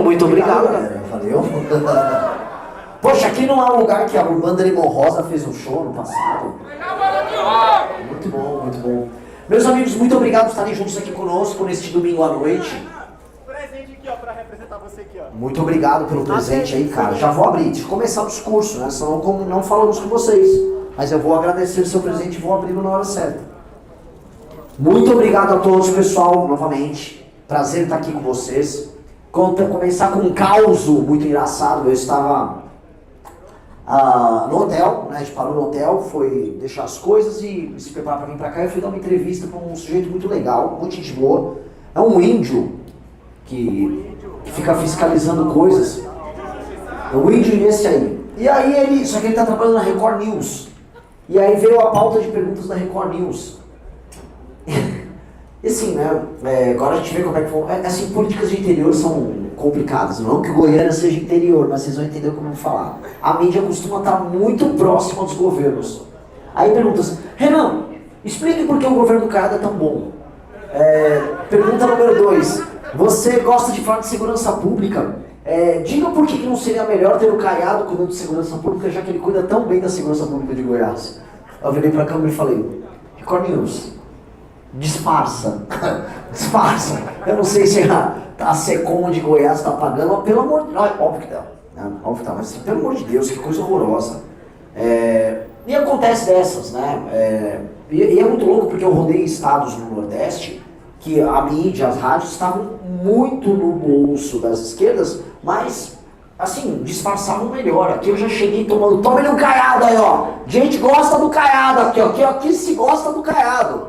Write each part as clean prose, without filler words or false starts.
Muito obrigado, galera. Valeu. Poxa, aqui não é um lugar que a banda Limão Rosa fez um show no passado. Muito bom, muito bom. Meus amigos, muito obrigado por estarem juntos aqui conosco neste domingo à noite. Presente aqui, ó, pra representar você aqui, ó. Muito obrigado pelo presente aí, cara. Já vou abrir, deixa eu começar o discurso, né? Senão não falamos com vocês. Mas eu vou agradecer o seu presente e vou abri-lo na hora certa. Muito obrigado a todos, pessoal, novamente. Prazer estar aqui com vocês. Começar com um caos muito engraçado. Eu estava no hotel, né? A gente parou no hotel, foi deixar as coisas e se preparar para vir para cá. Eu fui dar uma entrevista para um sujeito muito legal, muito gente boa. É um índio que fica fiscalizando coisas. É o índio esse aí. E aí só que ele está trabalhando na Record News. E aí veio a pauta de perguntas da Record News. E assim, né, agora a gente vê como é que foi. Assim, políticas de interior são complicadas. Não que Goiânia seja interior, mas vocês vão entender como eu vou falar. A mídia costuma estar muito próxima dos governos. Aí perguntas, Renan, explique por que o governo do Caiado é tão bom. Pergunta número 2, você gosta de falar de segurança pública? Diga por que não seria melhor ter o Caiado cuidando de segurança pública, já que ele cuida tão bem da segurança pública de Goiás. Eu virei pra câmera e falei, Record News, disfarça, disfarça. Eu não sei se a SECOM de Goiás está pagando, mas pelo amor de Deus, óbvio que não, óbvio que tá, mas assim, pelo amor de Deus, que coisa horrorosa. E acontece dessas, né? E é muito louco porque eu rodei estados no Nordeste que a mídia, as rádios estavam muito no bolso das esquerdas, mas assim, disfarçavam melhor. Aqui eu já cheguei tomando, toma ele um Caiado aí, ó. Gente gosta do Caiado aqui, ó. Aqui se gosta do Caiado.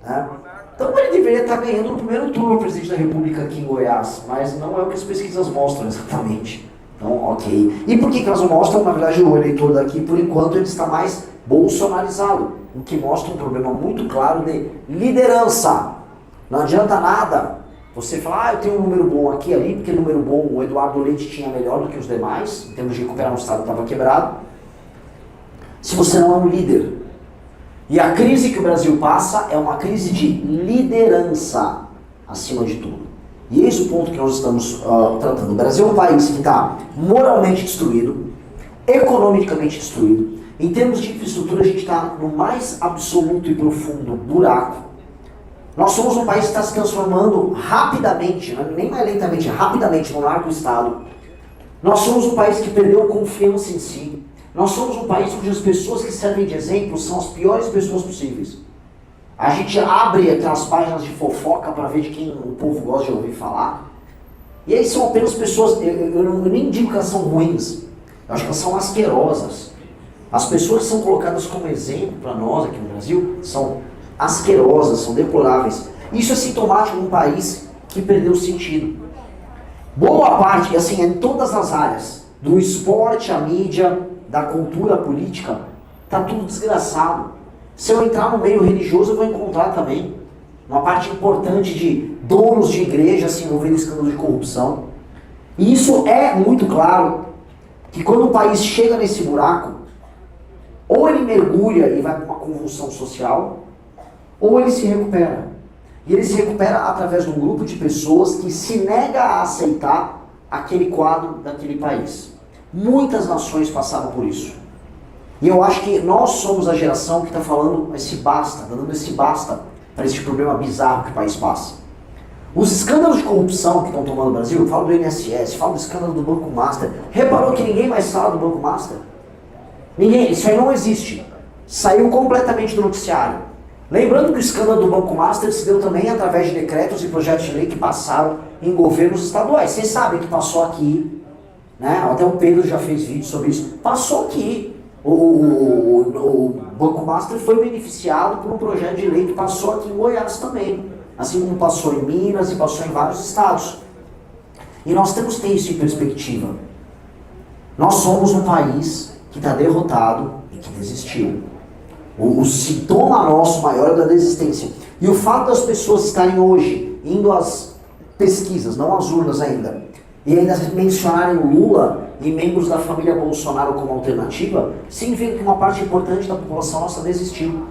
Né? Então ele deveria estar ganhando no primeiro turno o presidente da República aqui em Goiás, mas não é o que as pesquisas mostram exatamente. Então, ok. E por que elas não mostram? Na verdade, o eleitor daqui, por enquanto, ele está mais bolsonarizado, o que mostra um problema muito claro de liderança. Não adianta nada você falar, eu tenho um número bom aqui e ali, porque número bom o Eduardo Leite tinha melhor do que os demais, em termos de recuperar um estado que estava quebrado, se você não é um líder. E a crise que o Brasil passa é uma crise de liderança, acima de tudo. E esse é o ponto que nós estamos tratando. O Brasil é um país que está moralmente destruído, economicamente destruído. Em termos de infraestrutura, a gente está no mais absoluto e profundo buraco. Nós somos um país que está se transformando rapidamente, nem mais lentamente, rapidamente no narco-estado. Nós somos um país que perdeu confiança em si. Nós somos um país onde as pessoas que servem de exemplo são as piores pessoas possíveis. A gente abre aquelas páginas de fofoca para ver de quem o povo gosta de ouvir falar. E aí são apenas pessoas, eu nem digo que elas são ruins, eu acho que elas são asquerosas. As pessoas que são colocadas como exemplo para nós aqui no Brasil são asquerosas, são deploráveis. Isso é sintomático de um país que perdeu o sentido. Boa parte, assim, em todas as áreas, do esporte, a mídia, da cultura política, tá tudo desgraçado. Se eu entrar no meio religioso, eu vou encontrar também uma parte importante de donos de igreja se envolvendo em escândalo de corrupção. E isso é muito claro que quando o país chega nesse buraco, ou ele mergulha e vai para uma convulsão social, ou ele se recupera. E ele se recupera através de um grupo de pessoas que se nega a aceitar aquele quadro daquele país. Muitas nações passaram por isso. E eu acho que nós somos a geração que está falando esse basta, dando esse basta para esse problema bizarro que o país passa. Os escândalos de corrupção que estão tomando o Brasil, eu falo do INSS, falo do escândalo do Banco Master. Reparou que ninguém mais fala do Banco Master? Ninguém, isso aí não existe. Saiu completamente do noticiário. Lembrando que o escândalo do Banco Master se deu também através de decretos e projetos de lei que passaram em governos estaduais. Vocês sabem que passou aqui, né? Até o Pedro já fez vídeo sobre isso. Passou aqui. O Banco Master foi beneficiado por um projeto de lei que passou aqui em Goiás também. Assim como passou em Minas e passou em vários estados. E nós temos que ter isso em perspectiva. Nós somos um país que está derrotado e que desistiu. O sintoma nosso maior é da desistência. E o fato das pessoas estarem hoje indo às pesquisas, não às urnas ainda, e ainda mencionarem o Lula e membros da família Bolsonaro como alternativa, significa que uma parte importante da população nossa desistiu.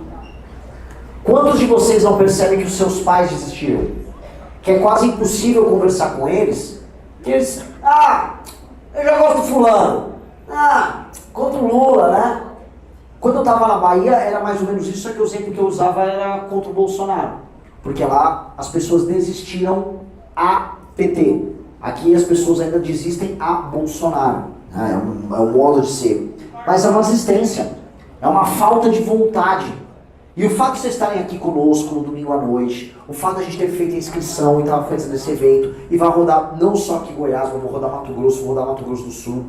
Quantos de vocês não percebem que os seus pais desistiram? Que é quase impossível conversar com eles, Eles, eu já gosto do fulano. Contra o Lula, né? Quando eu estava na Bahia, era mais ou menos isso, só que o exemplo que eu usava era contra o Bolsonaro. Porque lá as pessoas desistiram a PT. Aqui as pessoas ainda desistem a Bolsonaro. É um modo de ser. Mas é uma resistência. É uma falta de vontade. E o fato de vocês estarem aqui conosco no domingo à noite, o fato de a gente ter feito a inscrição e estar fazendo esse evento, e vai rodar não só aqui em Goiás, vou rodar Mato Grosso, vou rodar Mato Grosso do Sul,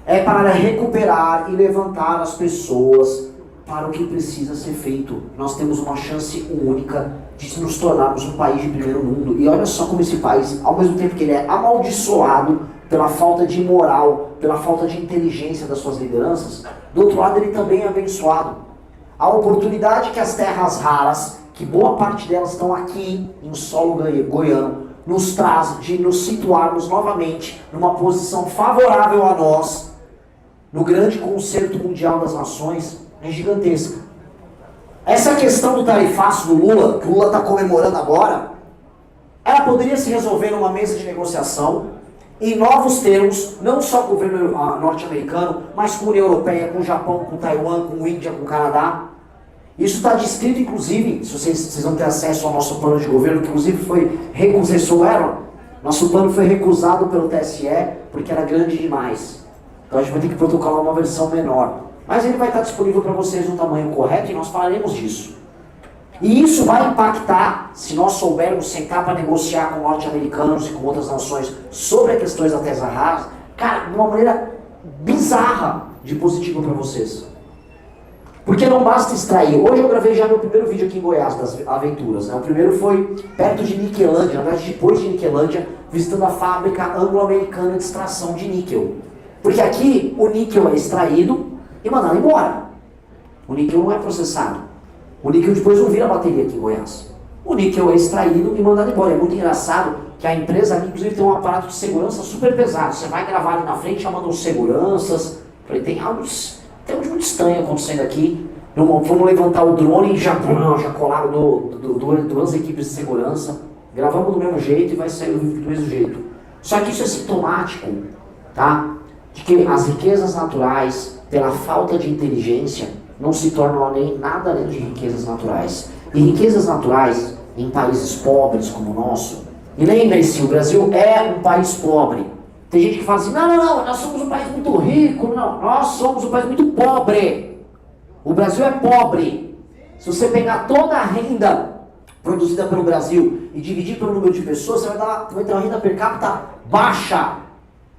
é para recuperar e levantar as pessoas para o que precisa ser feito. Nós temos uma chance única de nos tornarmos um país de primeiro mundo. E olha só como esse país, ao mesmo tempo que ele é amaldiçoado pela falta de moral, pela falta de inteligência das suas lideranças, do outro lado ele também é abençoado. A oportunidade que as terras raras, que boa parte delas estão aqui em solo goiano, nos traz de nos situarmos novamente numa posição favorável a nós, no grande concerto mundial das nações, é gigantesca. Essa questão do tarifaço do Lula, que o Lula está comemorando agora, ela poderia se resolver numa mesa de negociação, em novos termos, não só com o governo norte-americano, mas com a União Europeia, com o Japão, com Taiwan, com a Índia, com o Canadá. Isso está descrito, inclusive, se vocês vão ter acesso ao nosso plano de governo, que inclusive foi recusado, nosso plano foi recusado pelo TSE, porque era grande demais. Então a gente vai ter que protocolar uma versão menor. Mas ele vai estar disponível para vocês no tamanho correto e nós falaremos disso. E isso vai impactar, se nós soubermos sentar para negociar com norte-americanos e com outras nações sobre as questões da terra rara, cara, de uma maneira bizarra de positiva para vocês. Porque não basta extrair. Hoje eu gravei já meu primeiro vídeo aqui em Goiás, das aventuras. Né? O primeiro foi perto de Niquelândia, na verdade depois de Niquelândia, visitando a fábrica anglo-americana de extração de níquel. Porque aqui o níquel é extraído e mandado embora. O níquel não é processado. O níquel depois não vira bateria aqui em Goiás. O níquel é extraído e mandado embora. É muito engraçado que a empresa, inclusive, tem um aparato de segurança super pesado. Você vai gravar ali na frente, chamando os seguranças. Falei, tem algo muito estranho acontecendo aqui. Vamos levantar o drone e já colaram duas equipes de segurança. Gravamos do mesmo jeito e vai sair do mesmo jeito. Só que isso é sintomático, tá? De que as riquezas naturais, pela falta de inteligência, não se tornam nada além de riquezas naturais. E riquezas naturais em países pobres como o nosso. E lembre-se, o Brasil é um país pobre. Tem gente que fala assim, não, nós somos um país muito rico. Não, nós somos um país muito pobre. O Brasil é pobre. Se você pegar toda a renda produzida pelo Brasil e dividir pelo número de pessoas, você vai ter uma renda per capita baixa.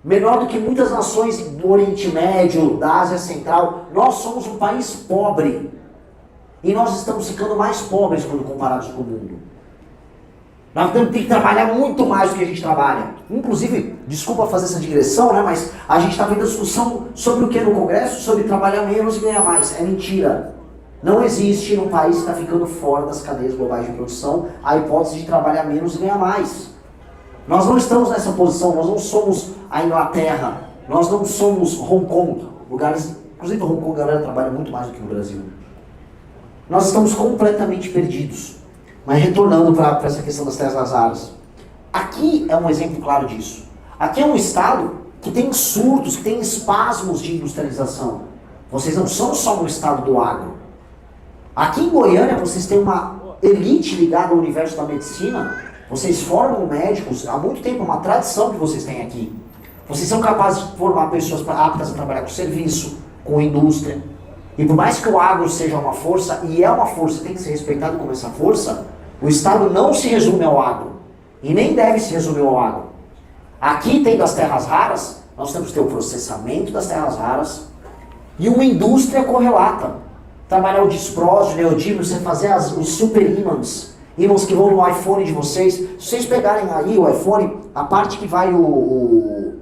Menor do que muitas nações do Oriente Médio, da Ásia Central. Nós somos um país pobre. E nós estamos ficando mais pobres quando comparados com o mundo. Nós temos que trabalhar muito mais do que a gente trabalha. Inclusive, desculpa fazer essa digressão, né? Mas a gente está vendo a discussão sobre o que no Congresso? Sobre trabalhar menos e ganhar mais. É mentira. Não existe num país que está ficando fora das cadeias globais de produção a hipótese de trabalhar menos e ganhar mais. Nós não estamos nessa posição, nós não somos a Inglaterra, nós não somos Hong Kong, lugares, inclusive Hong Kong a galera trabalha muito mais do que no Brasil. Nós estamos completamente perdidos. Mas retornando para essa questão das terras raras. Aqui é um exemplo claro disso. Aqui é um estado que tem surtos, que tem espasmos de industrialização. Vocês não são só um estado do agro. Aqui em Goiânia vocês têm uma elite ligada ao universo da medicina. Vocês formam médicos, há muito tempo, é uma tradição que vocês têm aqui. Vocês são capazes de formar pessoas aptas a trabalhar com serviço, com indústria. E por mais que o agro seja uma força, e é uma força, tem que ser respeitado como essa força, o Estado não se resume ao agro. E nem deve se resumir ao agro. Aqui, tendo as terras raras, nós temos que ter o processamento das terras raras e uma indústria correlata. Trabalhar o disprósio, o neodímio, você fazer os super ímãs. Ímãs que vão no iPhone de vocês. Se vocês pegarem aí o iPhone, a parte que vai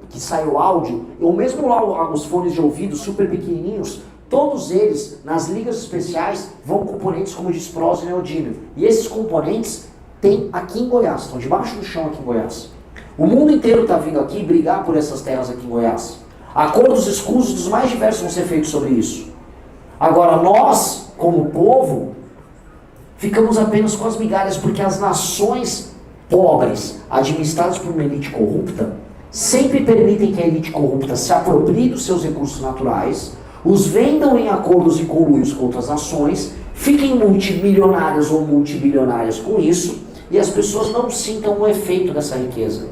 que sai o áudio, ou mesmo lá os fones de ouvido super pequenininhos, todos eles, nas ligas especiais, vão componentes como disprósio e neodímio. E esses componentes tem aqui em Goiás, estão debaixo do chão aqui em Goiás. O mundo inteiro está vindo aqui brigar por essas terras aqui em Goiás. Acordos escusos dos mais diversos vão ser feitos sobre isso. Agora nós, como povo, ficamos apenas com as migalhas, porque as nações pobres, administrados por uma elite corrupta, sempre permitem que a elite corrupta se aproprie dos seus recursos naturais, os vendam em acordos e conluios com outras nações, fiquem multimilionários ou multibilionários com isso, e as pessoas não sintam o efeito dessa riqueza.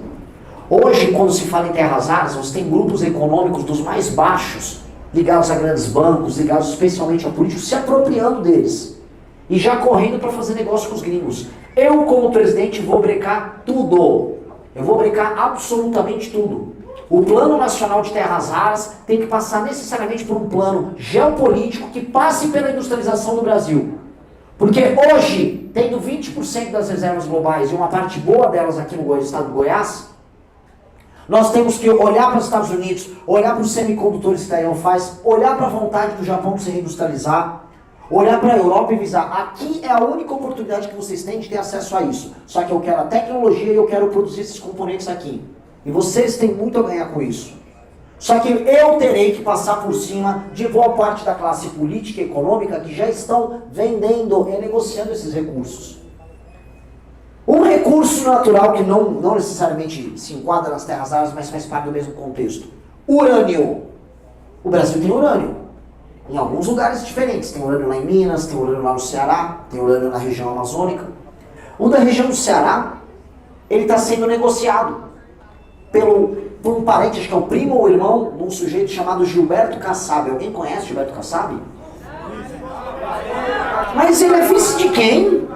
Hoje, quando se fala em terras raras, você tem grupos econômicos dos mais baixos, ligados a grandes bancos, ligados especialmente a políticos, se apropriando deles. E já correndo para fazer negócio com os gringos. Eu, como presidente, vou brecar tudo. Eu vou brecar absolutamente tudo. O Plano Nacional de Terras Raras tem que passar necessariamente por um plano geopolítico que passe pela industrialização do Brasil. Porque hoje, tendo 20% das reservas globais e uma parte boa delas aqui no estado do Goiás, nós temos que olhar para os Estados Unidos, olhar para os semicondutores que Taiwan faz, olhar para a vontade do Japão de se reindustrializar, olhar para a Europa e visar, aqui é a única oportunidade que vocês têm de ter acesso a isso. Só que eu quero a tecnologia e eu quero produzir esses componentes aqui. E vocês têm muito a ganhar com isso. Só que eu terei que passar por cima de boa parte da classe política e econômica que já estão vendendo e negociando esses recursos. Um recurso natural que não necessariamente se enquadra nas terras raras, mas faz parte do mesmo contexto. Urânio. O Brasil tem urânio. Em alguns lugares diferentes. Tem urânio lá em Minas, tem urânio lá no Ceará, tem urânio na região amazônica. O da região do Ceará, ele está sendo negociado por um parente, acho que é o primo ou irmão, de um sujeito chamado Gilberto Kassab. Alguém conhece Gilberto Kassab? Mas ele é vice de quem?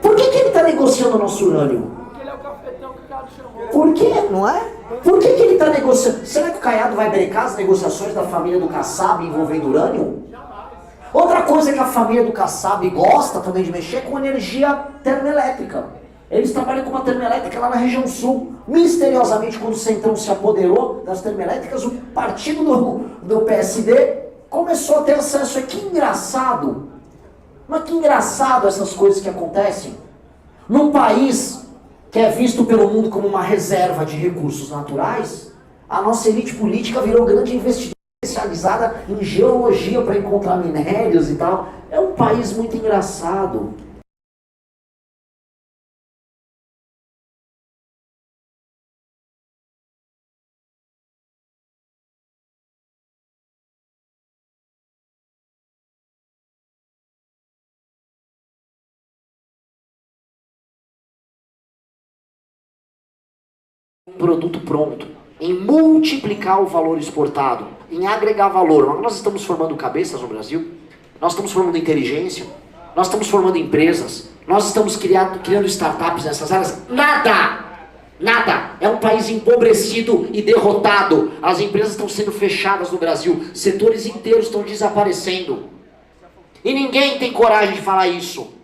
Por que ele está negociando o nosso urânio? Porque ele é o cafetão que o Caiado chamou. Por quê? Não é? Por que ele está negociando? Será que o Caiado vai brecar as negociações da família do Kassab envolvendo urânio? Outra coisa que a família do Kassab gosta também de mexer é com energia termoelétrica. Eles trabalham com uma termoelétrica lá na região sul. Misteriosamente, quando o Centrão se apoderou das termoelétricas, o partido do PSD começou a ter acesso. Que engraçado! Mas que engraçado essas coisas que acontecem. Num país que é visto pelo mundo como uma reserva de recursos naturais, a nossa elite política virou grande investidora especializada em geologia para encontrar minérios e tal. É um país muito engraçado. Produto pronto, em multiplicar o valor exportado, em agregar valor. Nós estamos formando cabeças no Brasil, nós estamos formando inteligência, nós estamos formando empresas, nós estamos criando startups nessas áreas. Nada! Nada! É um país empobrecido e derrotado. As empresas estão sendo fechadas no Brasil, setores inteiros estão desaparecendo. E ninguém tem coragem de falar isso.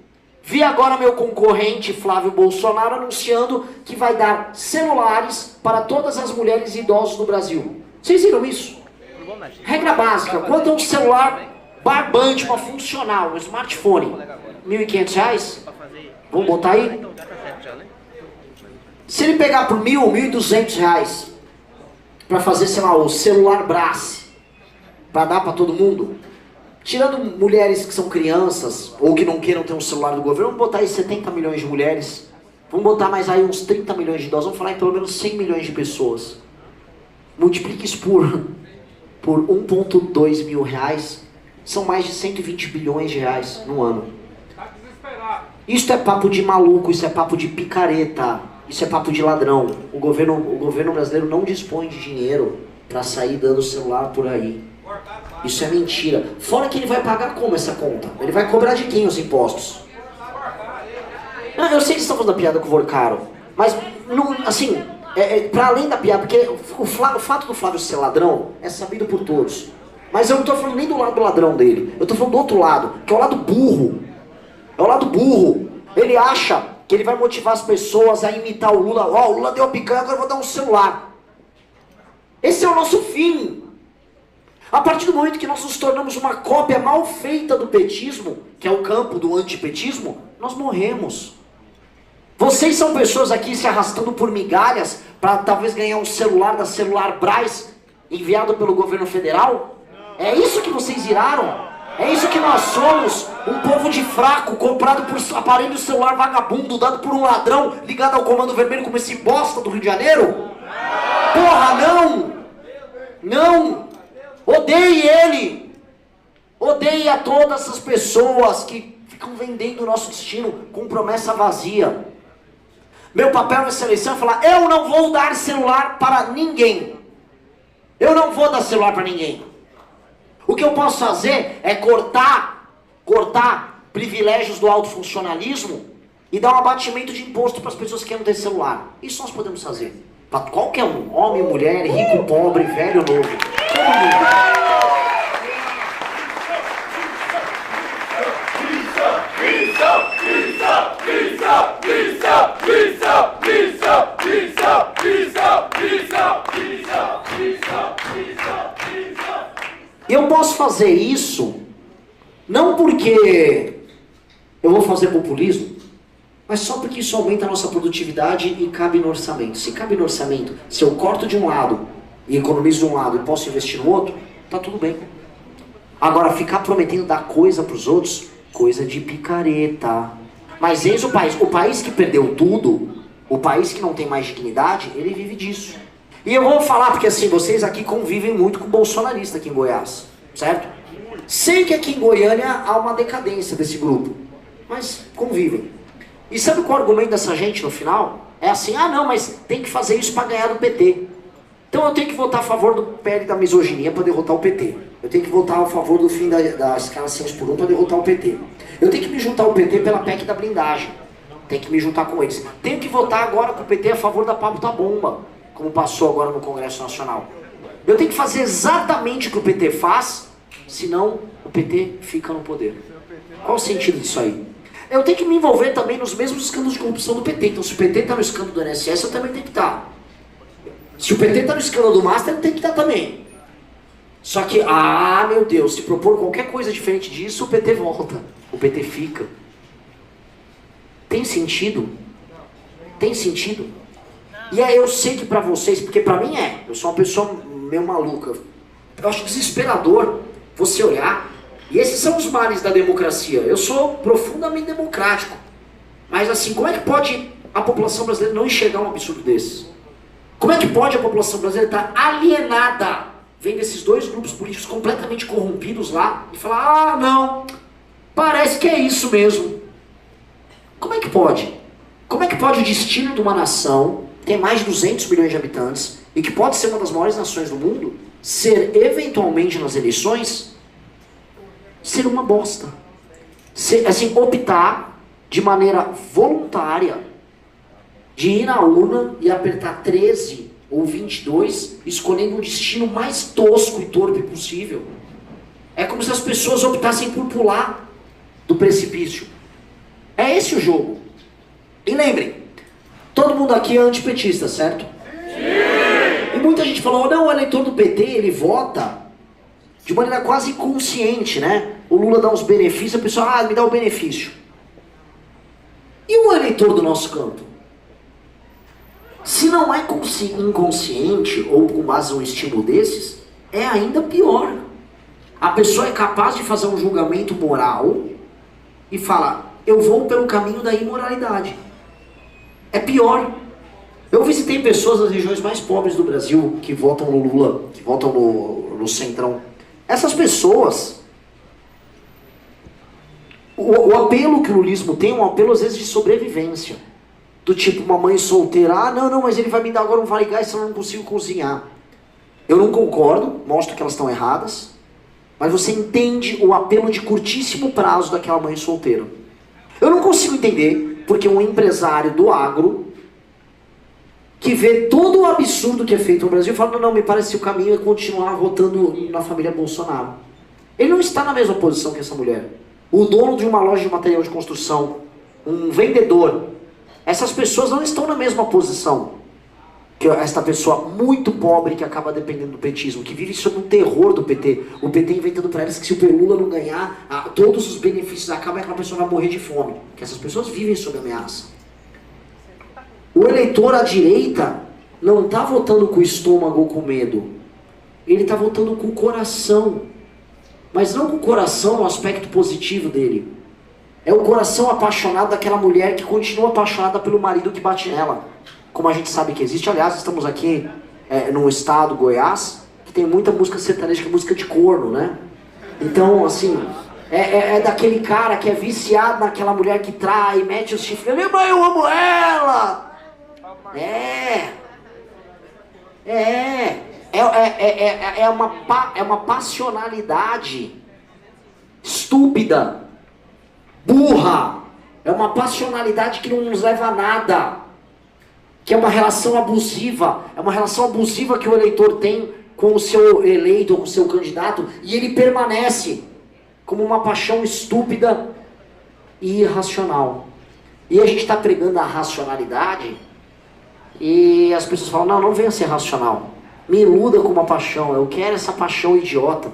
Vi agora meu concorrente Flávio Bolsonaro anunciando que vai dar celulares para todas as mulheres e idosos do Brasil. Vocês viram isso? Regra básica, quanto é um celular barbante, uma funcional, um smartphone? R$1.500? Vamos botar aí? Se ele pegar por R$1.000, R$1.200 para fazer, sei lá, o celular Brás, para dar para todo mundo, tirando mulheres que são crianças, ou que não queiram ter um celular do governo, vamos botar aí 70 milhões de mulheres, vamos botar mais aí uns 30 milhões de idosos, vamos falar em pelo menos 100 milhões de pessoas. Multiplique isso por R$1,2 mil, são mais de 120 bilhões de reais no ano. Isso é papo de maluco, isso é papo de picareta, isso é papo de ladrão. O governo brasileiro não dispõe de dinheiro para sair dando celular por aí. Isso é mentira. Fora que ele vai pagar como essa conta? Ele vai cobrar de quem os impostos? Não, eu sei que vocês estão fazendo a piada com o Vorcaro, mas, não, assim, para além da piada, porque o fato do Flávio ser ladrão é sabido por todos. Mas eu não estou falando nem do lado do ladrão dele, eu estou falando do outro lado, que é o lado burro. É o lado burro. Ele acha que ele vai motivar as pessoas a imitar o Lula. Ó, o Lula deu a picanha, agora eu vou dar um celular. Esse é o nosso fim. A partir do momento que nós nos tornamos uma cópia mal feita do petismo, que é o campo do antipetismo, nós morremos. Vocês são pessoas aqui se arrastando por migalhas para talvez ganhar um celular da Celular Brás enviado pelo governo federal? É isso que vocês viraram? É isso que nós somos, um povo de fraco, comprado por aparelho celular vagabundo, dado por um ladrão, ligado ao Comando Vermelho como esse bosta do Rio de Janeiro? Porra, não! Não! Odeie ele! Odeie a todas essas pessoas que ficam vendendo o nosso destino com promessa vazia. Meu papel nessa eleição é falar, eu não vou dar celular para ninguém. Eu não vou dar celular para ninguém. O que eu posso fazer é cortar privilégios do alto funcionalismo e dar um abatimento de imposto para as pessoas que querem ter celular. Isso nós podemos fazer. Para qualquer um, homem, mulher, rico, pobre, velho, novo. Todo mundo. Eu posso fazer isso não porque eu vou fazer populismo, mas só porque isso aumenta a nossa produtividade e cabe no orçamento. Se cabe no orçamento, se eu corto de um lado e economizo de um lado e posso investir no outro, tá tudo bem. Agora, ficar prometendo dar coisa para os outros, coisa de picareta. Mas eis o país que perdeu tudo, o país que não tem mais dignidade, ele vive disso. E eu vou falar, porque assim, vocês aqui convivem muito com bolsonarista aqui em Goiás, certo? Sei que aqui em Goiânia há uma decadência desse grupo, mas convivem. E sabe qual é o argumento dessa gente no final? É assim, ah não, mas tem que fazer isso para ganhar do PT. Então eu tenho que votar a favor do PL da misoginia para derrotar o PT. Eu tenho que votar a favor do fim da escala 6 por 1 para derrotar o PT. Eu tenho que me juntar ao PT pela PEC da blindagem. Tenho que me juntar com eles. Tenho que votar agora com o PT a favor da pauta bomba, como passou agora no Congresso Nacional. Eu tenho que fazer exatamente o que o PT faz, senão o PT fica no poder. Qual o sentido disso aí? Eu tenho que me envolver também nos mesmos escândalos de corrupção do PT. Então se o PT está no escândalo do INSS, eu também tenho que estar. Se o PT está no escândalo do Master, eu tenho que estar também. Só que, meu Deus, se propor qualquer coisa diferente disso, o PT volta. O PT fica. Tem sentido? Tem sentido? E aí eu sei que pra vocês, porque pra mim eu sou uma pessoa meio maluca. Eu acho desesperador você olhar, e esses são os males da democracia. Eu sou profundamente democrático. Mas assim, como é que pode a população brasileira não enxergar um absurdo desses? Como é que pode a população brasileira estar alienada, vendo esses dois grupos políticos completamente corrompidos lá, e falar, não, parece que é isso mesmo. Como é que pode? Como é que pode o destino de uma nação, que tem mais de 200 milhões de habitantes, e que pode ser uma das maiores nações do mundo, ser eventualmente nas eleições, ser uma bosta? Ser, assim, optar de maneira voluntária, de ir na urna e apertar 13 ou 22, escolhendo um destino mais tosco e torpe possível. É como se as pessoas optassem por pular do precipício. É esse o jogo. E lembrem, todo mundo aqui é antipetista, certo? Sim! E muita gente falou, não, o eleitor do PT, ele vota de maneira quase inconsciente, né? O Lula dá uns benefícios, a pessoa, me dá o benefício. E o eleitor do nosso campo? Se não é inconsciente ou com base em um estímulo desses, é ainda pior. A pessoa é capaz de fazer um julgamento moral e fala, eu vou pelo caminho da imoralidade. É pior. Eu visitei pessoas das regiões mais pobres do Brasil que votam no Lula, que votam no Centrão. Essas pessoas, o apelo que o lulismo tem é um apelo às vezes de sobrevivência. Do tipo, uma mãe solteira, não, mas ele vai me dar agora um vale gás se eu não consigo cozinhar. Eu não concordo, mostro que elas estão erradas, mas você entende o apelo de curtíssimo prazo daquela mãe solteira. Eu não consigo entender porque um empresário do agro, que vê todo o absurdo que é feito no Brasil, fala, não, me parece que o caminho é continuar votando na família Bolsonaro. Ele não está na mesma posição que essa mulher. O dono de uma loja de material de construção, um vendedor, essas pessoas não estão na mesma posição que esta pessoa muito pobre que acaba dependendo do petismo, que vive sob o terror do PT. O PT inventando para eles que se o Lula não ganhar, todos os benefícios acabam e aquela pessoa vai morrer de fome. Que essas pessoas vivem sob ameaça. O eleitor à direita não está votando com o estômago ou com medo. Ele está votando com o coração. Mas não com o coração no aspecto positivo dele. É o coração apaixonado daquela mulher que continua apaixonada pelo marido que bate nela. Como a gente sabe que existe. Aliás, estamos aqui num estado, Goiás, que tem muita música sertaneja, que é música de corno, né? Então, assim, é daquele cara que é viciado naquela mulher que trai, mete os chifres. Meu mãe, eu amo ela! É uma passionalidade estúpida, burra. É uma passionalidade que não nos leva a nada. Que é uma relação abusiva. É uma relação abusiva que o eleitor tem com o seu eleito, com o seu candidato, e ele permanece como uma paixão estúpida e irracional. E a gente está pregando a racionalidade, e as pessoas falam, não venha ser racional. Me iluda com uma paixão, eu quero essa paixão idiota.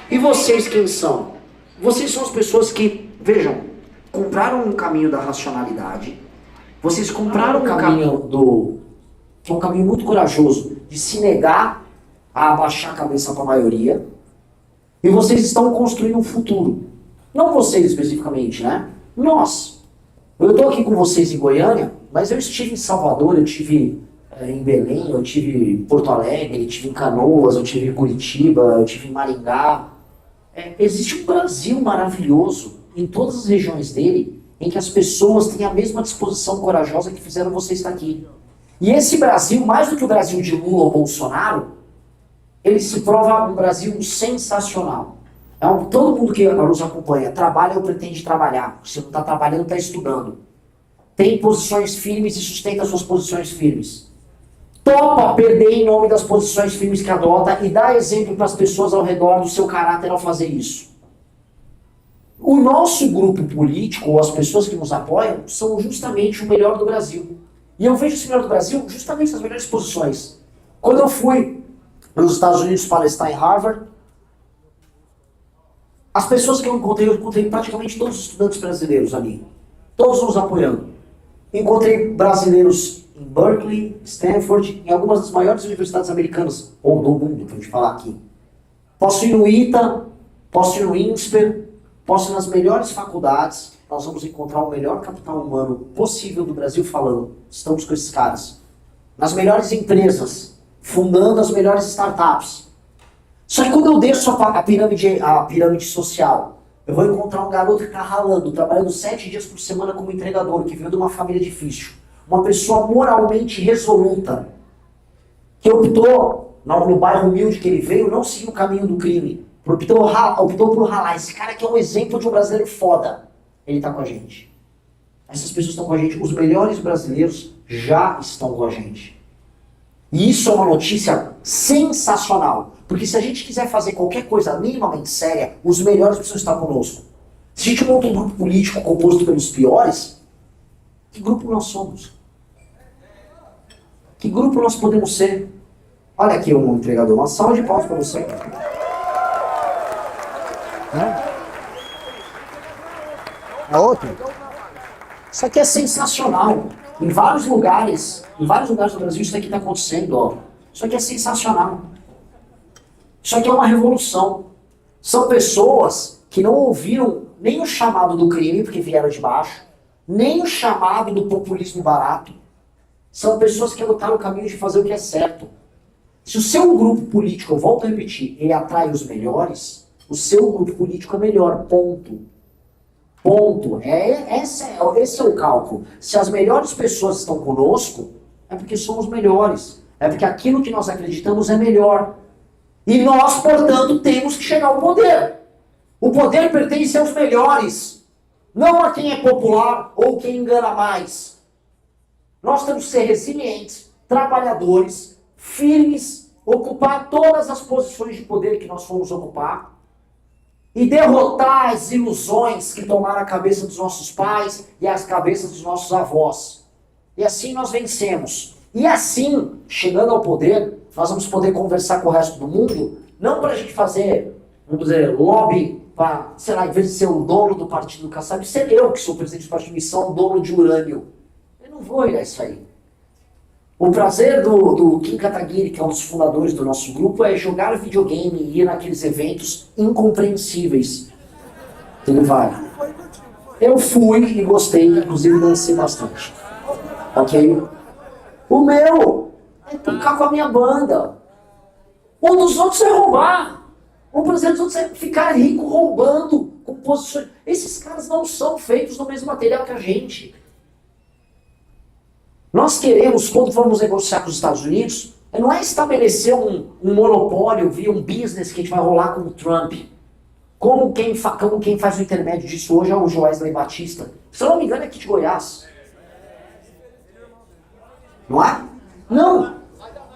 E vocês quem são? Vocês são as pessoas que, vejam, compraram um caminho da racionalidade, vocês compraram um caminho que é um caminho muito corajoso, de se negar a abaixar a cabeça para a maioria, e vocês estão construindo um futuro. Não vocês especificamente, né? Nós. Eu estou aqui com vocês em Goiânia, mas eu estive em Salvador, eu estive em Belém, eu estive em Porto Alegre, eu estive em Canoas, eu estive em Curitiba, eu estive em Maringá. Existe um Brasil maravilhoso em todas as regiões dele, em que as pessoas têm a mesma disposição corajosa que fizeram você estar aqui. E esse Brasil, mais do que o Brasil de Lula ou Bolsonaro, ele se prova um Brasil sensacional. Todo mundo que nos acompanha trabalha ou pretende trabalhar. Se não está trabalhando, está estudando. Tem posições firmes e sustenta suas posições firmes. Topa perder em nome das posições firmes que adota e dá exemplo para as pessoas ao redor do seu caráter ao fazer isso. O nosso grupo político, ou as pessoas que nos apoiam, são justamente o melhor do Brasil. E eu vejo esse melhor do Brasil justamente nas melhores posições. Quando eu fui nos Estados Unidos palestrar em Harvard, as pessoas que eu encontrei praticamente todos os estudantes brasileiros ali. Todos nos apoiando. Encontrei brasileiros em Berkeley, Stanford, em algumas das maiores universidades americanas, ou do mundo, pra gente falar aqui. Posso ir no ITA, posso ir no INSPER, posso ir nas melhores faculdades, nós vamos encontrar o melhor capital humano possível do Brasil falando. Estamos com esses caras. Nas melhores empresas, fundando as melhores startups. Só que quando eu desço a pirâmide social, eu vou encontrar um garoto que está ralando, trabalhando 7 dias por semana como entregador, que veio de uma família difícil. Uma pessoa moralmente resoluta, que optou, no bairro humilde que ele veio, não seguir o caminho do crime. Optou por ralar. Esse cara aqui é um exemplo de um brasileiro foda. Ele está com a gente. Essas pessoas estão com a gente. Os melhores brasileiros já estão com a gente. E isso é uma notícia sensacional. Porque se a gente quiser fazer qualquer coisa minimamente séria, os melhores precisam estar conosco. Se a gente monta um grupo político composto pelos piores, que grupo nós somos? Que grupo nós podemos ser? Olha aqui um entregador, uma salva de palmas para você. É outro? Isso aqui é sensacional. Em vários lugares do Brasil isso aqui está acontecendo, ó. Isso aqui é sensacional. Isso aqui é uma revolução. São pessoas que não ouviram nem o chamado do crime, porque vieram de baixo, nem o chamado do populismo barato. São pessoas que adotaram o caminho de fazer o que é certo. Se o seu grupo político, eu volto a repetir, ele atrai os melhores, o seu grupo político é melhor, ponto. Ponto. Esse é o cálculo. Se as melhores pessoas estão conosco, é porque somos melhores. É porque aquilo que nós acreditamos é melhor. E nós, portanto, temos que chegar ao poder. O poder pertence aos melhores. Não a quem é popular ou quem engana mais. Nós temos que ser resilientes, trabalhadores, firmes, ocupar todas as posições de poder que nós fomos ocupar e derrotar as ilusões que tomaram a cabeça dos nossos pais e as cabeças dos nossos avós. E assim nós vencemos. E assim, chegando ao poder, nós vamos poder conversar com o resto do mundo, não para a gente fazer, vamos dizer, lobby para, sei lá, em vez de ser o dono do partido do Kassab, ser eu que sou o presidente do partido de missão, dono de urânio. Eu não vou ir a isso aí. O prazer do Kim Kataguiri, que é um dos fundadores do nosso grupo, é jogar videogame e ir naqueles eventos incompreensíveis. Ele vai. Eu fui e gostei, inclusive dancei bastante. Ok? O meu é tocar com a minha banda. O dos outros é roubar. O prazer dos outros é ficar rico roubando composições. Esses caras não são feitos do mesmo material que a gente. Nós queremos, quando formos negociar com os Estados Unidos, não é estabelecer um monopólio via um business que a gente vai rolar com o Trump. Como quem faz o intermédio disso hoje é o Joesley Batista. Se eu não me engano é aqui de Goiás. Não é? Não.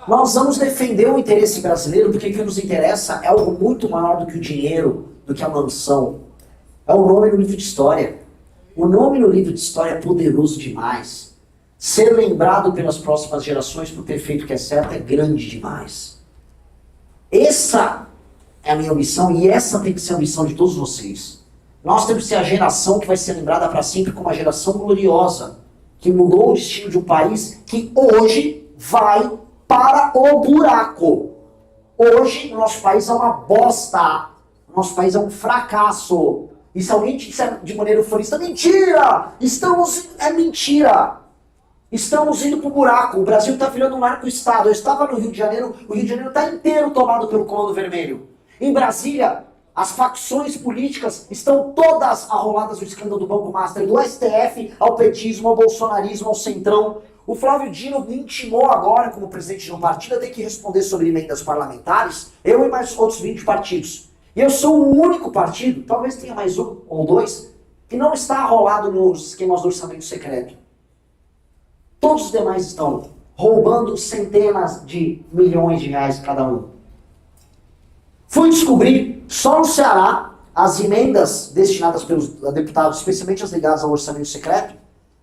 Nós vamos defender o interesse brasileiro porque o que nos interessa é algo muito maior do que o dinheiro, do que a mansão. É o nome no livro de história. O nome no livro de história é poderoso demais. Ser lembrado pelas próximas gerações por ter feito o que é certo é grande demais. Essa é a minha missão e essa tem que ser a missão de todos vocês. Nós temos que ser a geração que vai ser lembrada para sempre como uma geração gloriosa, que mudou o destino de um país que hoje vai para o buraco. Hoje, o nosso país é uma bosta. O nosso país é um fracasso. E se alguém te disser de maneira eufemista, mentira! É mentira! Estamos indo pro buraco. O Brasil está virando um narco-estado. Eu estava no Rio de Janeiro, o Rio de Janeiro está inteiro tomado pelo Comando Vermelho. Em Brasília, as facções políticas estão todas arroladas no escândalo do Banco Master, do STF ao petismo, ao bolsonarismo, ao centrão. O Flávio Dino me intimou agora, como presidente de um partido, a ter que responder sobre emendas parlamentares, eu e mais outros 20 partidos. E eu sou o único partido, talvez tenha mais um ou dois, que não está arrolado nos esquemas do orçamento secreto. Todos os demais estão roubando centenas de milhões de reais cada um. Fui descobrir, só no Ceará, as emendas destinadas pelos deputados, especialmente as ligadas ao orçamento secreto,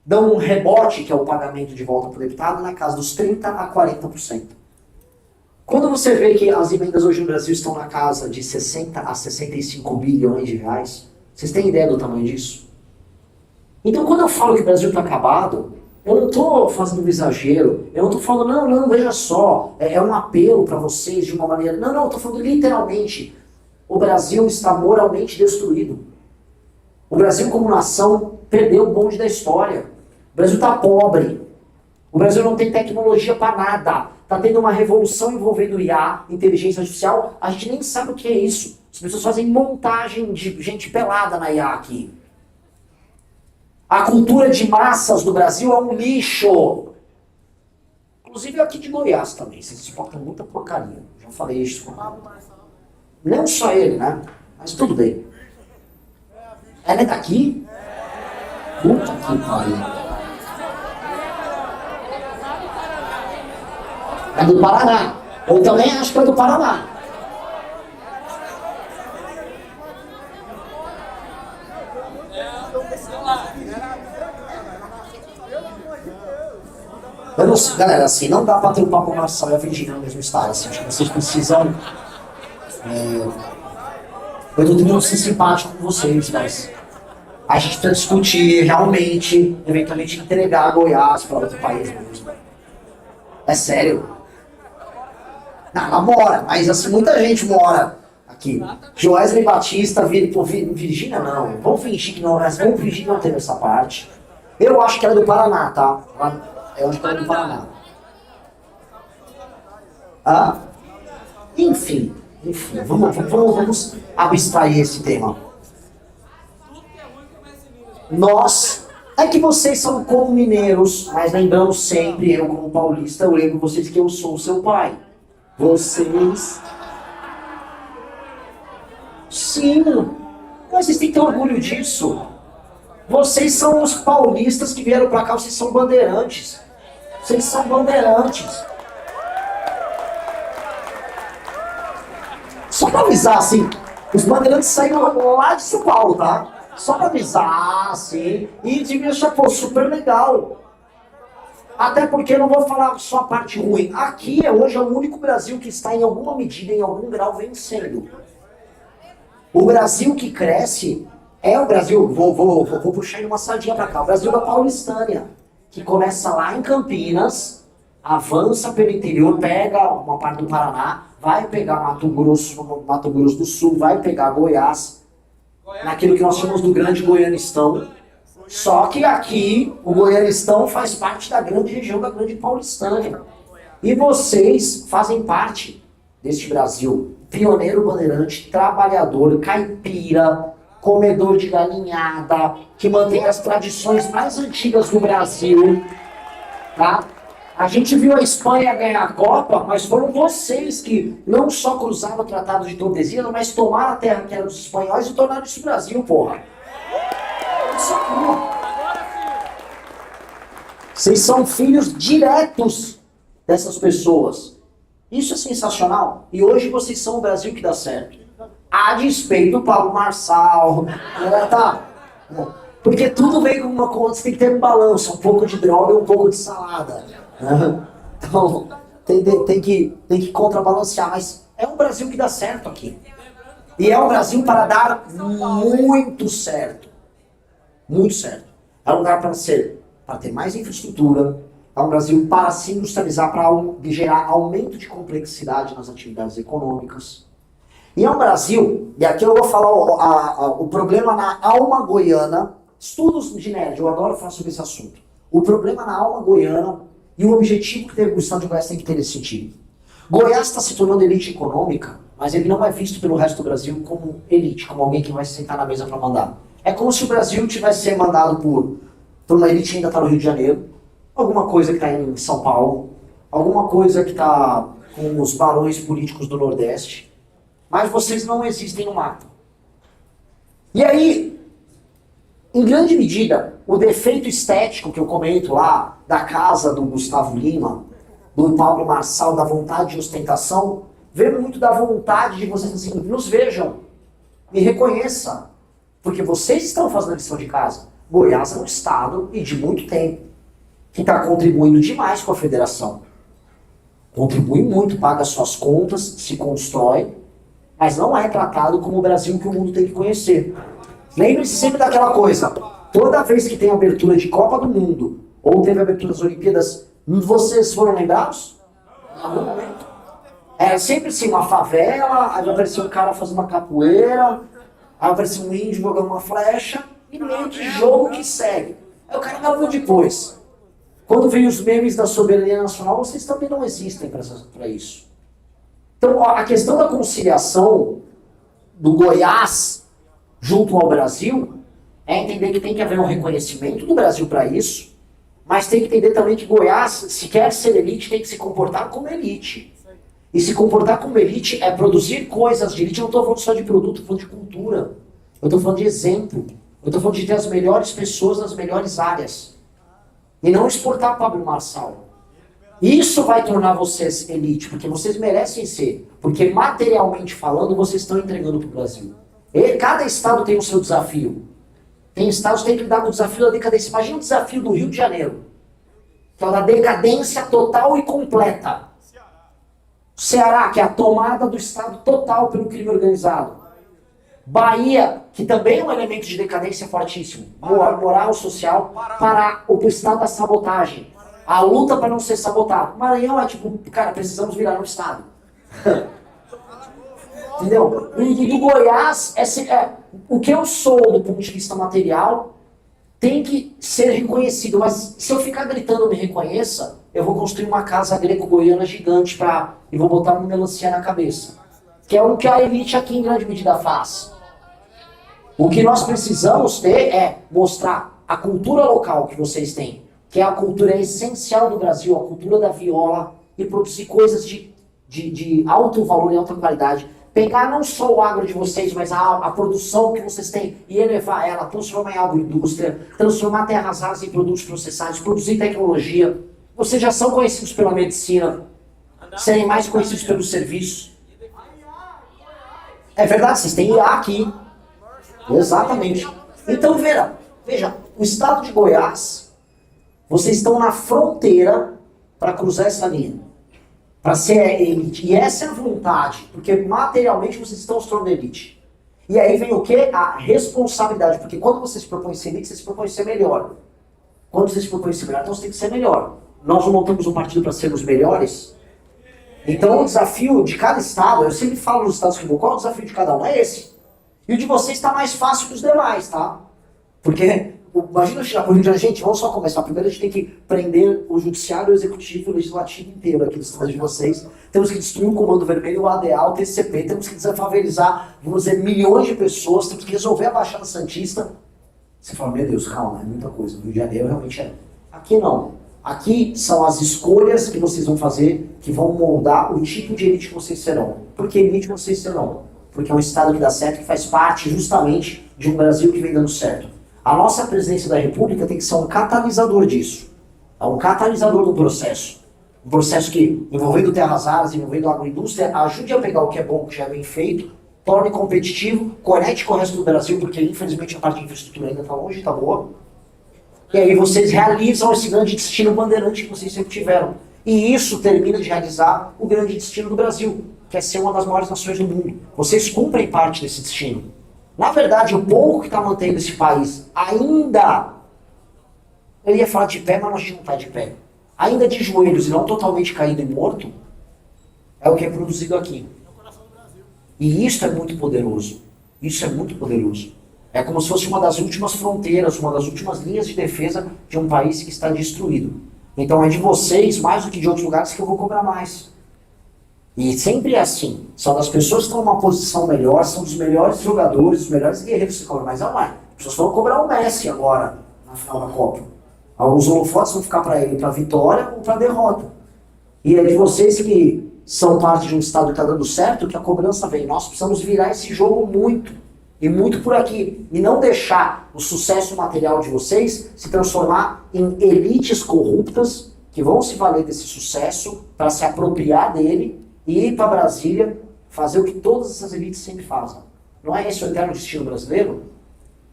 dão um rebote, que é o pagamento de volta para o deputado, na casa dos 30% a 40%. Quando você vê que as emendas hoje no Brasil estão na casa de 60 a 65 bilhões de reais, vocês têm ideia do tamanho disso? Então quando eu falo que o Brasil está acabado, eu não estou fazendo um exagero, eu não estou falando, não, veja só, é um apelo para vocês de uma maneira... Não, eu estou falando literalmente, o Brasil está moralmente destruído. O Brasil como nação perdeu o bonde da história. O Brasil está pobre. O Brasil não tem tecnologia para nada. Está tendo uma revolução envolvendo IA, inteligência artificial, a gente nem sabe o que é isso. As pessoas fazem montagem de gente pelada na IA aqui. A cultura de massas do Brasil é um lixo. Inclusive aqui de Goiás também. Vocês exportam muita porcaria. Já falei isso. Não só ele, né? Mas tudo bem. Ela é daqui? Puta que pariu. É do Paraná. Eu também acho que é do Paraná. Eu não sei, galera, assim, não dá pra ter um papo com a Marçal e a Virgínia no mesmo estado, assim, acho que vocês precisam... eu tô tentando ser simpático com vocês, mas... a gente precisa discutir, realmente, eventualmente entregar Goiás para outro país mesmo. É sério. Não, ela mora, mas assim, muita gente mora aqui. Joesley Batista, Virgínia não, vamos fingir que não, mas vamos fingir que não teve essa parte. Eu acho que ela é do Paraná, tá? Eu acho que ela é do Paraná. Ah? Enfim, vamos abstrair esse tema. Nós, é que vocês são como mineiros, mas lembrando sempre, eu como paulista, eu lembro vocês que eu sou o seu pai. Vocês... Sim, mas vocês têm que ter orgulho disso. Vocês são os paulistas que vieram pra cá, vocês são bandeirantes. Vocês são bandeirantes. Só pra avisar, assim, os bandeirantes saíram lá de São Paulo, tá? Só pra avisar, assim, e devia achar, pô, super legal. Até porque eu não vou falar só a parte ruim. Aqui, hoje, é o único Brasil que está, em alguma medida, em algum grau, vencendo. O Brasil que cresce é o Brasil, vou puxar uma sardinha pra cá, o Brasil da Paulistânia, que começa lá em Campinas avança pelo interior, pega uma parte do Paraná, vai pegar Mato Grosso do Sul, vai pegar Goiás, naquilo que nós chamamos do Grande Goianistão. Só que aqui, o Goianistão faz parte da grande região da Grande Paulistânia. E vocês fazem parte deste Brasil. Pioneiro, bandeirante, trabalhador, caipira, comedor de galinhada, que mantém as tradições mais antigas do Brasil. Tá? A gente viu a Espanha ganhar a Copa, mas foram vocês que não só cruzaram o Tratado de Tordesilhas, mas tomaram a terra que era dos espanhóis e tornaram isso Brasil, porra. Isso aqui. Vocês são filhos diretos dessas pessoas. Isso é sensacional. E hoje vocês são o Brasil que dá certo. A despeito do Pablo Marçal. Tá? Porque tudo vem com uma conta, você tem que ter um balanço, um pouco de droga e um pouco de salada. Então, tem que contrabalancear. Mas é um Brasil que dá certo aqui. E é um Brasil para dar muito certo. Muito certo. É um lugar para ter mais infraestrutura. É um Brasil para se industrializar, para gerar aumento de complexidade nas atividades econômicas. E é um Brasil, e aqui eu vou falar o problema na alma goiana, estudos de nerd, eu adoro falar sobre esse assunto. O problema na alma goiana e o objetivo que o Estado de Goiás tem que ter nesse sentido. Goiás está se tornando elite econômica, mas ele não é visto pelo resto do Brasil como elite, como alguém que vai se sentar na mesa para mandar. É como se o Brasil tivesse sido mandado por uma elite que ainda está no Rio de Janeiro, alguma coisa que está em São Paulo, alguma coisa que está com os barões políticos do Nordeste, mas vocês não existem no mapa. E aí, em grande medida, o defeito estético que eu comento lá, da casa do Gustavo Lima, do Pablo Marçal, da vontade de ostentação, vem muito da vontade de vocês assim, nos vejam, me reconheçam, porque vocês estão fazendo a lição de casa. Goiás é um estado, e de muito tempo, que está contribuindo demais com a federação. Contribui muito, paga suas contas, se constrói, mas não é tratado como o Brasil que o mundo tem que conhecer. Lembre-se sempre daquela coisa, toda vez que tem abertura de Copa do Mundo, ou teve abertura das Olimpíadas, vocês foram lembrados? Em algum momento. É sempre assim, uma favela, aí vai aparecer um cara fazendo uma capoeira, aí vai aparecer um índio jogando uma flecha, e meio que jogo que segue. Aí o cara acabou depois. Quando vem os memes da soberania nacional, vocês também não existem para isso. Então, a questão da conciliação do Goiás junto ao Brasil é entender que tem que haver um reconhecimento do Brasil para isso, mas tem que entender também que Goiás, se quer ser elite, tem que se comportar como elite. E se comportar como elite é produzir coisas de elite. Eu não estou falando só de produto, eu estou falando de cultura. Eu estou falando de exemplo. Eu estou falando de ter as melhores pessoas nas melhores áreas. E não exportar Pablo Marçal. Isso vai tornar vocês elite, porque vocês merecem ser. Porque materialmente falando, vocês estão entregando para o Brasil. E cada estado tem o seu desafio. Tem estados que têm que lidar com o desafio da decadência. Imagina o desafio do Rio de Janeiro. Que é o da decadência total e completa. Ceará, que é a tomada do estado total pelo crime organizado. Bahia, que também é um elemento de decadência fortíssimo. Moral, social, para o estado da sabotagem. A luta para não ser sabotado. Maranhão é tipo, cara, precisamos virar um estado. Entendeu? E do Goiás, o que eu sou do ponto de vista material tem que ser reconhecido. Mas se eu ficar gritando me reconheça, eu vou construir uma casa greco-goiana gigante e vou botar uma melancia na cabeça. Que é o que a elite aqui em grande medida faz. O que nós precisamos ter é mostrar a cultura local que vocês têm, que é a cultura essencial do Brasil, a cultura da viola, e produzir coisas de alto valor e alta qualidade. Pegar não só o agro de vocês, mas a produção que vocês têm e elevar ela, transformar em agroindústria, transformar terras raras em produtos processados, produzir tecnologia. Vocês já são conhecidos pela medicina, serem mais conhecidos pelos serviços. É verdade, vocês têm IA aqui. Exatamente. Então, veja, o estado de Goiás, vocês estão na fronteira para cruzar essa linha. Para ser elite. E essa é a vontade, porque materialmente vocês estão se tornando elite. E aí vem o quê? A responsabilidade. Porque quando você se propõe ser elite, você se propõe ser melhor. Quando você se propõe ser melhor, então você tem que ser melhor. nós não montamos um partido para sermos melhores? Então o desafio de cada estado, eu sempre falo nos estados que vou, qual é o desafio de cada um? É esse. E o de vocês está mais fácil que os demais, tá? Porque, imagina chegar por Rio, gente, vamos só começar. Primeiro a gente tem que prender o judiciário, o executivo e o legislativo inteiro aqui nos estados de vocês. Temos que destruir o Comando Vermelho, o ADA, o TCP, temos que desafavelizar, vamos dizer, milhões de pessoas, temos que resolver a Baixada Santista. Você fala, meu Deus, calma, é muita coisa. O Rio de Janeiro realmente é. Aqui não. Aqui são as escolhas que vocês vão fazer que vão moldar o tipo de elite que vocês serão. Por que elite vocês serão? Porque é um estado que dá certo, que faz parte justamente de um Brasil que vem dando certo. A nossa presidência da República tem que ser um catalisador disso. É um catalisador do processo. Um processo que, envolvendo terras raras, envolvendo a agroindústria, ajude a pegar o que é bom, que já é bem feito, torne competitivo, conecte com o resto do Brasil, porque infelizmente a parte de infraestrutura ainda está longe, está boa. E aí vocês realizam esse grande destino bandeirante que vocês sempre tiveram. E isso termina de realizar o grande destino do Brasil, que é ser uma das maiores nações do mundo. Vocês cumprem parte desse destino. Na verdade, o pouco que está mantendo esse país ainda, eu ia falar de pé, mas a gente não está de pé, ainda de joelhos e não totalmente caído e morto, é o que é produzido aqui. E isso é muito poderoso. Isso é muito poderoso. É como se fosse uma das últimas fronteiras, uma das últimas linhas de defesa de um país que está destruído. Então é de vocês, mais do que de outros lugares, que eu vou cobrar mais. E sempre é assim. São das pessoas que estão numa posição melhor, são dos melhores jogadores, os melhores guerreiros que se cobram. Mas não é. As pessoas vão cobrar o Messi agora, na final da Copa. Os holofotes vão ficar para ele, para a vitória ou para a derrota. E é de vocês que são parte de um estado que está dando certo que a cobrança vem. Nós precisamos virar esse jogo muito. E muito por aqui. E não deixar o sucesso material de vocês se transformar em elites corruptas que vão se valer desse sucesso para se apropriar dele e ir para Brasília fazer o que todas essas elites sempre fazem. Não é esse o eterno destino brasileiro?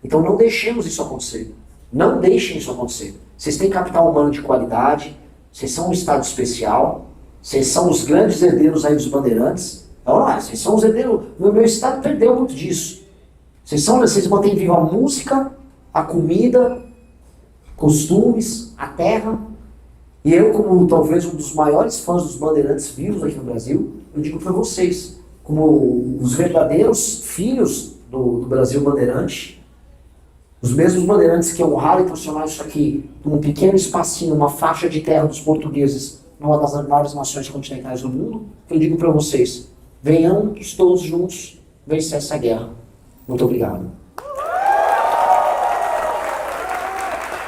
Então não deixemos isso acontecer. Não deixem isso acontecer. Vocês têm capital humano de qualidade, vocês são um estado especial, vocês são os grandes herdeiros aí dos bandeirantes. Não é, vocês são os herdeiros. O meu estado perdeu muito disso. Vocês mantêm viva a música, a comida, costumes, a terra. E eu, como talvez um dos maiores fãs dos bandeirantes vivos aqui no Brasil, eu digo para vocês, como os verdadeiros filhos do Brasil bandeirante, os mesmos bandeirantes que honraram e transformaram isso aqui num pequeno espacinho, uma faixa de terra dos portugueses, numa das maiores nações continentais do mundo, eu digo para vocês, venhamos todos juntos vencer essa guerra. Muito obrigado.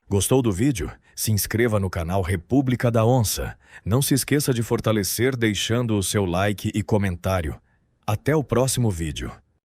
Gostou do vídeo? Se inscreva no canal República da Onça. Não se esqueça de fortalecer deixando o seu like e comentário. Até o próximo vídeo.